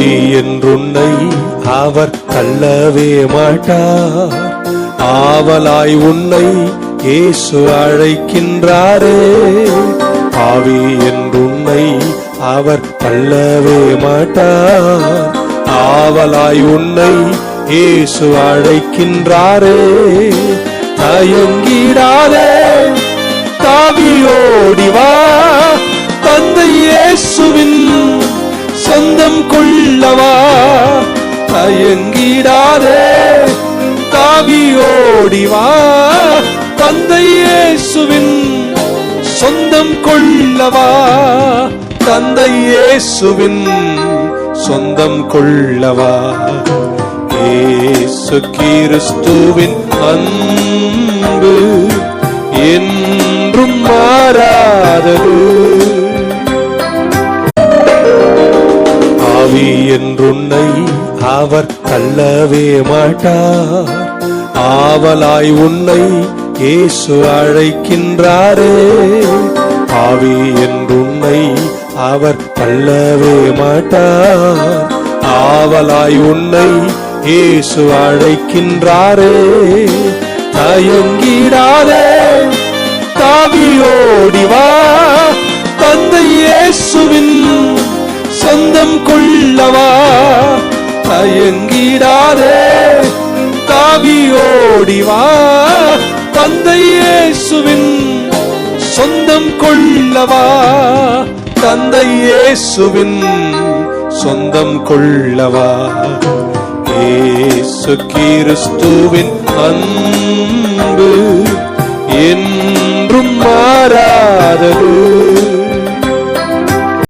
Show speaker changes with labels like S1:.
S1: ஆவி என்றுன்னை அவர் தள்ளவே மாட்டார். ஆவலாய் உன்னை இயேசு அழைக்கின்றாரே. ஆவி என்றுன்னை அவர் தள்ளவே மாட்டார். ஆவலாய் உன்னை இயேசு அழைக்கின்றாரே. தயங்கிடாதே, தாவியோடி வா, தந்தை இயேசுவின் சொந்தம் கொள்ளவா. தயங்கிடாதே, தாவியோடி வா, தந்தை இயேசுவின் சொந்தம் கொள்ளவா. தந்தை இயேசுவின் சொந்தம் கொள்ளவா. இயேசு கிறிஸ்துவின் அன்பு என்றும் மாறாதது. ஆவி என்றுன்னை அவர் தள்ளவே மாட்டார். ஆவலாய் உன்னை இயேசு அழைக்கின்றாரே. ஆவி என்றுன்னை அவர் தள்ளவே மாட்டார். ஆவலாய் உன்னை இயேசு அழைக்கின்றாரே. தயங்கிடாதே, தாவியோடி வா, தந்தை இயேசுவின் சொந்தம் கொள்ளவா. தயங்கிடாதே, தாவியோடி வா, தந்தை இயேசுவின் சொந்தம் கொள்ளவா. தந்தை இயேசுவின் சொந்தம் கொள்ளவா. இயேசு கிறிஸ்துவின் அன்பு என்றும் மாறாதது.